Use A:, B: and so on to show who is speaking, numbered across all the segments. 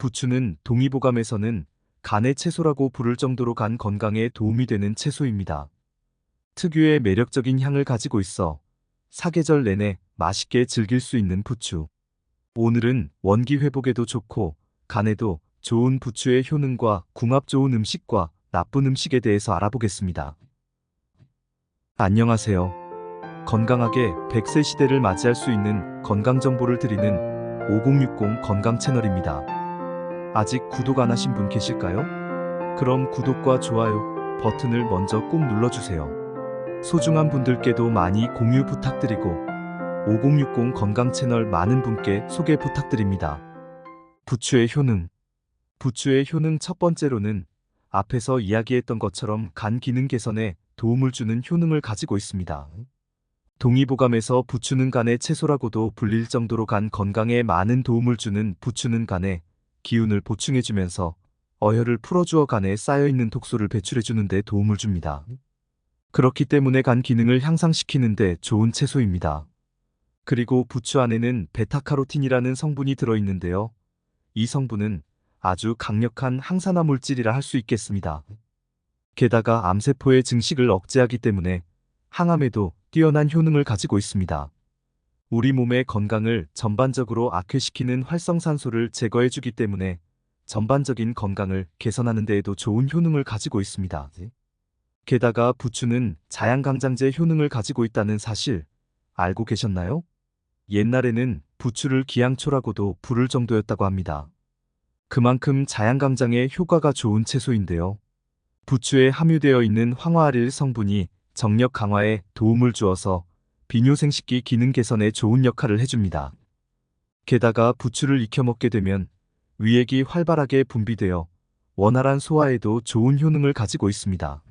A: 부추는 동의보감에서는 간의 채소라고 부를 정도로 간 건강에 도움이 되는 채소입니다. 특유의 매력적인 향을 가지고 있어 사계절 내내 맛있게 즐길 수 있는 부추. 오늘은 원기 회복에도 좋고 간에도 좋은 부추의 효능과 궁합 좋은 음식과 나쁜 음식에 대해서 알아보겠습니다. 안녕하세요. 건강하게 100세 시대를 맞이할 수 있는 건강 정보를 드리는 5060 건강 채널입니다. 아직 구독 안 하신 분 계실까요? 그럼 구독과 좋아요 버튼을 먼저 꾹 눌러주세요. 소중한 분들께도 많이 공유 부탁드리고 5060 건강 채널 많은 분께 소개 부탁드립니다. 부추의 효능. 부추의 효능 첫 번째로는 앞에서 이야기했던 것처럼 간 기능 개선에 도움을 주는 효능을 가지고 있습니다. 동의보감에서 부추는 간의 채소라고도 불릴 정도로 간 건강에 많은 도움을 주는 부추는 간에 기운을 보충해주면서 어혈을 풀어주어 간에 쌓여있는 독소를 배출해주는 데 도움을 줍니다. 그렇기 때문에 간 기능을 향상시키는 데 좋은 채소입니다. 그리고 부추 안에는 베타카로틴이라는 성분이 들어있는데요. 이 성분은 아주 강력한 항산화 물질이라 할 수 있겠습니다. 게다가 암세포의 증식을 억제하기 때문에 항암에도 뛰어난 효능을 가지고 있습니다. 우리 몸의 건강을 전반적으로 악화시키는 활성산소를 제거해주기 때문에 전반적인 건강을 개선하는 데에도 좋은 효능을 가지고 있습니다. 게다가 부추는 자양강장제 효능을 가지고 있다는 사실 알고 계셨나요? 옛날에는 부추를 기양초라고도 부를 정도였다고 합니다. 그만큼 자양강장에 효과가 좋은 채소인데요. 부추에 함유되어 있는 황화알릴 성분이 정력 강화에 도움을 주어서 비뇨생식기 기능 개선에 좋은 역할을 해줍니다. 게다가 부추를 익혀 먹게 되면 위액이 활발하게 분비되어 원활한 소화에도 좋은 효능을 가지고 있습니다.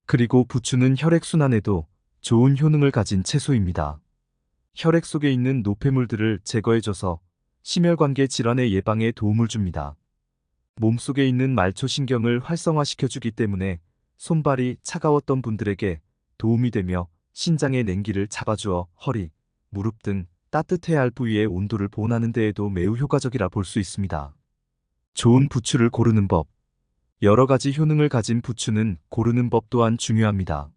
A: 그리고 부추는 혈액순환에도 좋은 효능을 가진 채소입니다. 혈액 속에 있는 노폐물들을 제거해줘서 심혈관계 질환의 예방에 도움을 줍니다. 몸속에 있는 말초신경을 활성화시켜주기 때문에 손발이 차가웠던 분들에게 도움이 되며 신장의 냉기를 잡아주어 허리, 무릎 등 따뜻해야 할 부위의 온도를 보온하는 데에도 매우 효과적이라 볼 수 있습니다. 좋은 부추를 고르는 법. 여러 가지 효능을 가진 부추는 고르는 법 또한 중요합니다.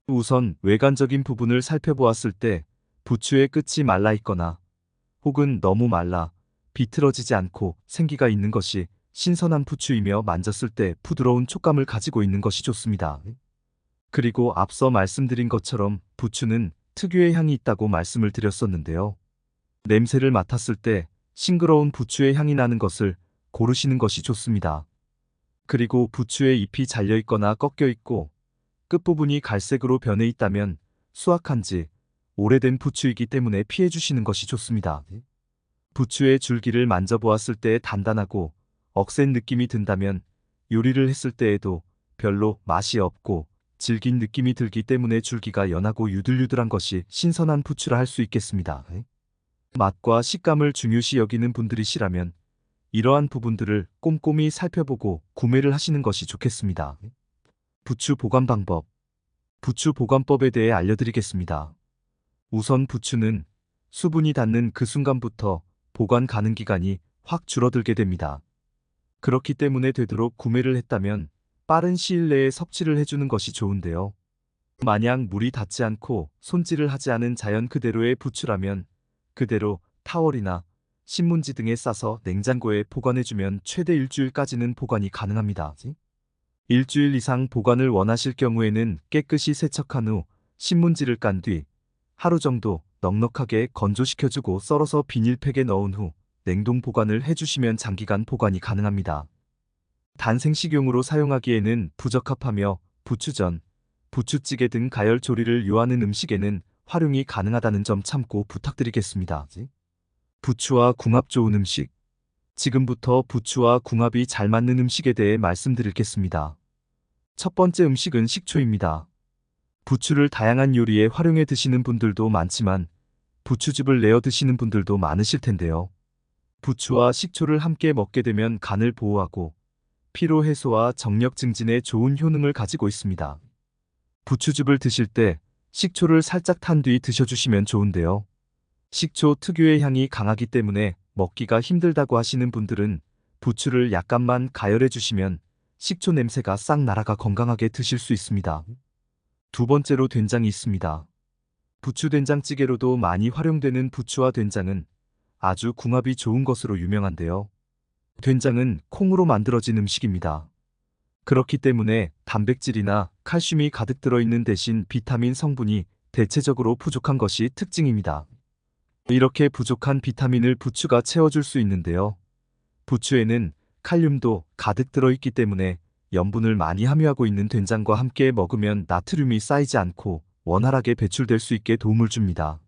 A: 우선 외관적인 부분을 살펴보았을 때 부추의 끝이 말라 있거나 혹은 너무 말라 비틀어지지 않고 생기가 있는 것이 신선한 부추이며 만졌을 때 부드러운 촉감을 가지고 있는 것이 좋습니다. 그리고 앞서 말씀드린 것처럼 부추는 특유의 향이 있다고 말씀을 드렸었는데요. 냄새를 맡았을 때 싱그러운 부추의 향이 나는 것을 고르시는 것이 좋습니다. 그리고 부추의 잎이 잘려 있거나 꺾여 있고 끝부분이 갈색으로 변해 있다면 수확한 지 오래된 부추이기 때문에 피해 주시는 것이 좋습니다. 부추의 줄기를 만져보았을 때 단단하고 억센 느낌이 든다면 요리를 했을 때에도 별로 맛이 없고 질긴 느낌이 들기 때문에 줄기가 연하고 유들유들한 것이 신선한 부추라 할 수 있겠습니다. 맛과 식감을 중요시 여기는 분들이시라면 이러한 부분들을 꼼꼼히 살펴보고 구매를 하시는 것이 좋겠습니다. 부추 보관 방법. 부추 보관법에 대해 알려드리겠습니다. 우선 부추는 수분이 닿는 그 순간부터 보관 가능 기간이 확 줄어들게 됩니다. 그렇기 때문에 되도록 구매를 했다면 빠른 시일 내에 섭취를 해주는 것이 좋은데요. 만약 물이 닿지 않고 손질을 하지 않은 자연 그대로의 부추라면 그대로 타월이나 신문지 등에 싸서 냉장고에 보관해주면 최대 일주일까지는 보관이 가능합니다. 일주일 이상 보관을 원하실 경우에는 깨끗이 세척한 후 신문지를 깐 뒤 하루 정도 넉넉하게 건조시켜주고 썰어서 비닐팩에 넣은 후 냉동 보관을 해주시면 장기간 보관이 가능합니다. 단생식용으로 사용하기에는 부적합하며 부추전, 부추찌개 등 가열 조리를 요하는 음식에는 활용이 가능하다는 점 참고 부탁드리겠습니다. 부추와 궁합 좋은 음식. 지금부터 부추와 궁합이 잘 맞는 음식에 대해 말씀드리겠습니다. 첫 번째 음식은 식초입니다. 부추를 다양한 요리에 활용해 드시는 분들도 많지만 부추즙을 내어 드시는 분들도 많으실 텐데요. 부추와 식초를 함께 먹게 되면 간을 보호하고 피로 해소와 정력 증진에 좋은 효능을 가지고 있습니다. 부추즙을 드실 때 식초를 살짝 탄 뒤 드셔주시면 좋은데요. 식초 특유의 향이 강하기 때문에 먹기가 힘들다고 하시는 분들은 부추를 약간만 가열해 주시면 식초 냄새가 싹 날아가 건강하게 드실 수 있습니다. 두 번째로 된장이 있습니다. 부추 된장찌개로도 많이 활용되는 부추와 된장은 아주 궁합이 좋은 것으로 유명한데요. 된장은 콩으로 만들어진 음식입니다. 그렇기 때문에 단백질이나 칼슘이 가득 들어있는 대신 비타민 성분이 대체적으로 부족한 것이 특징입니다. 이렇게 부족한 비타민을 부추가 채워줄 수 있는데요. 부추에는 칼륨도 가득 들어있기 때문에 염분을 많이 함유하고 있는 된장과 함께 먹으면 나트륨이 쌓이지 않고 원활하게 배출될 수 있게 도움을 줍니다.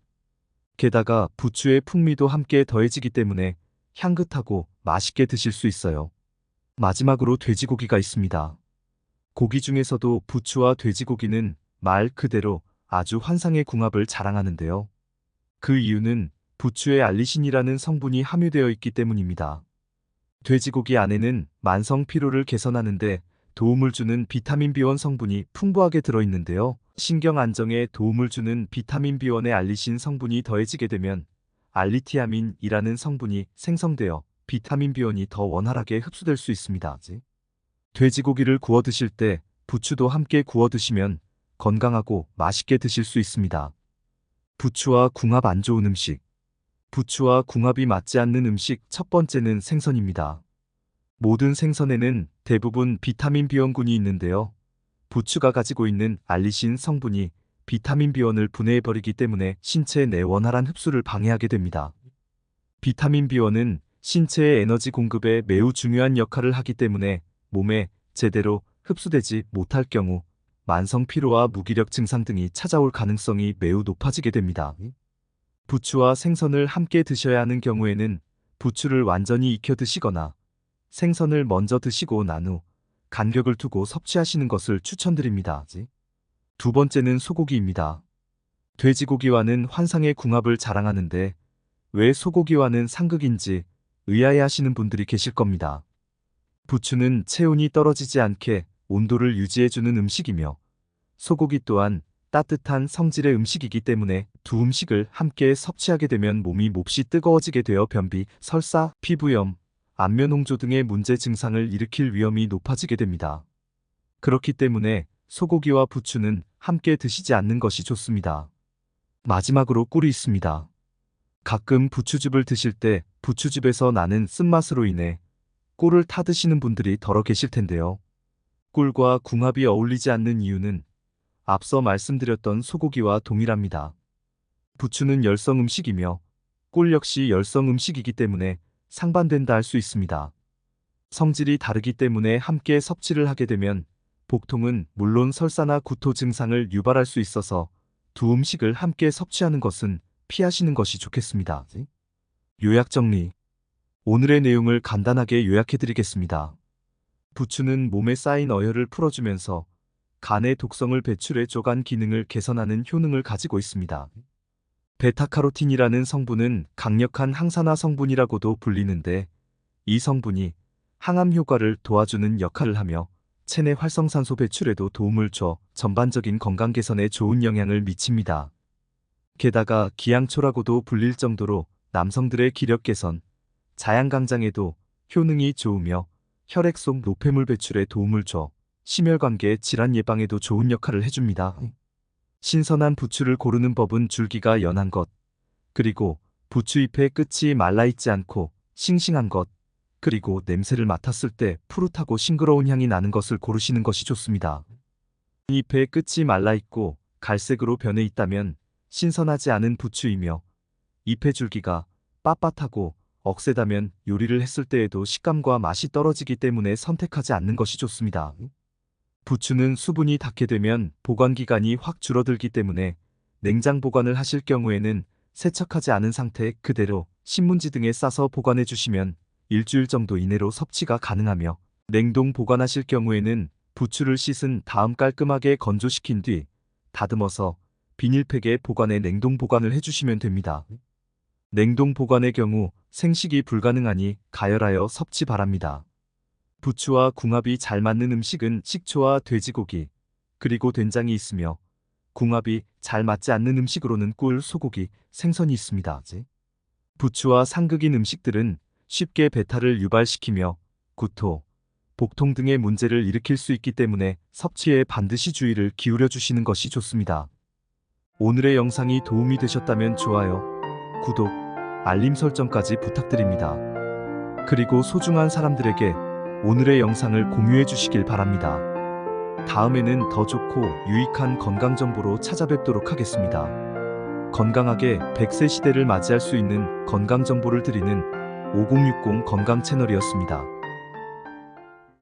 A: 게다가 부추의 풍미도 함께 더해지기 때문에 향긋하고 맛있게 드실 수 있어요. 마지막으로 돼지고기가 있습니다. 고기 중에서도 부추와 돼지고기는 말 그대로 아주 환상의 궁합을 자랑하는데요. 그 이유는 부추에 알리신이라는 성분이 함유되어 있기 때문입니다. 돼지고기 안에는 만성 피로를 개선하는데 도움을 주는 비타민 B1 성분이 풍부하게 들어있는데요. 신경 안정에 도움을 주는 비타민 B1의 알리신 성분이 더해지게 되면 알리티아민이라는 성분이 생성되어 비타민 B1이 더 원활하게 흡수될 수 있습니다. 돼지고기를 구워 드실 때 부추도 함께 구워 드시면 건강하고 맛있게 드실 수 있습니다. 부추와 궁합 안 좋은 음식. 부추와 궁합이 맞지 않는 음식 첫 번째는 생선입니다. 모든 생선에는 대부분 비타민 B원군이 있는데요. 부추가 가지고 있는 알리신 성분이 비타민 B1을 분해해버리기 때문에 신체 내 원활한 흡수를 방해하게 됩니다. 비타민 B1은 신체의 에너지 공급에 매우 중요한 역할을 하기 때문에 몸에 제대로 흡수되지 못할 경우 만성 피로와 무기력 증상 등이 찾아올 가능성이 매우 높아지게 됩니다. 부추와 생선을 함께 드셔야 하는 경우에는 부추를 완전히 익혀 드시거나 생선을 먼저 드시고 난 후 간격을 두고 섭취하시는 것을 추천드립니다. 두 번째는 소고기입니다. 돼지고기와는 환상의 궁합을 자랑하는데 왜 소고기와는 상극인지 의아해하시는 분들이 계실 겁니다. 부추는 체온이 떨어지지 않게 온도를 유지해주는 음식이며 소고기 또한 따뜻한 성질의 음식이기 때문에 두 음식을 함께 섭취하게 되면 몸이 몹시 뜨거워지게 되어 변비, 설사, 피부염, 안면 홍조 등의 문제 증상을 일으킬 위험이 높아지게 됩니다. 그렇기 때문에 소고기와 부추는 함께 드시지 않는 것이 좋습니다. 마지막으로 꿀이 있습니다. 가끔 부추즙을 드실 때 부추즙에서 나는 쓴맛으로 인해 꿀을 타 드시는 분들이 더러 계실 텐데요. 꿀과 궁합이 어울리지 않는 이유는 앞서 말씀드렸던 소고기와 동일합니다. 부추는 열성 음식이며 꿀 역시 열성 음식이기 때문에 상반된다 할 수 있습니다. 성질이 다르기 때문에 함께 섭취를 하게 되면 복통은 물론 설사나 구토 증상을 유발할 수 있어서 두 음식을 함께 섭취하는 것은 피하시는 것이 좋겠습니다. 요약 정리. 오늘의 내용을 간단하게 요약해드리겠습니다. 부추는 몸에 쌓인 어혈을 풀어주면서 간의 독성을 배출해 조간 기능을 개선하는 효능을 가지고 있습니다. 베타카로틴이라는 성분은 강력한 항산화 성분이라고도 불리는데 이 성분이 항암 효과를 도와주는 역할을 하며 체내 활성산소 배출에도 도움을 줘 전반적인 건강 개선에 좋은 영향을 미칩니다. 게다가 기양초라고도 불릴 정도로 남성들의 기력 개선, 자양강장에도 효능이 좋으며 혈액 속 노폐물 배출에 도움을 줘 심혈관계 질환 예방에도 좋은 역할을 해줍니다. 신선한 부추를 고르는 법은 줄기가 연한 것, 그리고 부추잎의 끝이 말라있지 않고 싱싱한 것, 그리고 냄새를 맡았을 때 푸릇하고 싱그러운 향이 나는 것을 고르시는 것이 좋습니다. 잎의 끝이 말라있고 갈색으로 변해 있다면 신선하지 않은 부추이며 잎의 줄기가 빳빳하고 억세다면 요리를 했을 때에도 식감과 맛이 떨어지기 때문에 선택하지 않는 것이 좋습니다. 부추는 수분이 닿게 되면 보관기간이 확 줄어들기 때문에 냉장 보관을 하실 경우에는 세척하지 않은 상태 그대로 신문지 등에 싸서 보관해 주시면 일주일 정도 이내로 섭취가 가능하며 냉동 보관하실 경우에는 부추를 씻은 다음 깔끔하게 건조시킨 뒤 다듬어서 비닐팩에 보관해 냉동 보관을 해주시면 됩니다. 냉동 보관의 경우 생식이 불가능하니 가열하여 섭취 바랍니다. 부추와 궁합이 잘 맞는 음식은 식초와 돼지고기, 그리고 된장이 있으며 궁합이 잘 맞지 않는 음식으로는 꿀, 소고기, 생선이 있습니다. 부추와 상극인 음식들은 쉽게 배탈을 유발시키며 구토, 복통 등의 문제를 일으킬 수 있기 때문에 섭취에 반드시 주의를 기울여 주시는 것이 좋습니다. 오늘의 영상이 도움이 되셨다면 좋아요, 구독, 알림 설정까지 부탁드립니다. 그리고 소중한 사람들에게 오늘의 영상을 공유해 주시길 바랍니다. 다음에는 더 좋고 유익한 건강 정보로 찾아뵙도록 하겠습니다. 건강하게 100세 시대를 맞이할 수 있는 건강 정보를 드리는 5060 건강 채널이었습니다.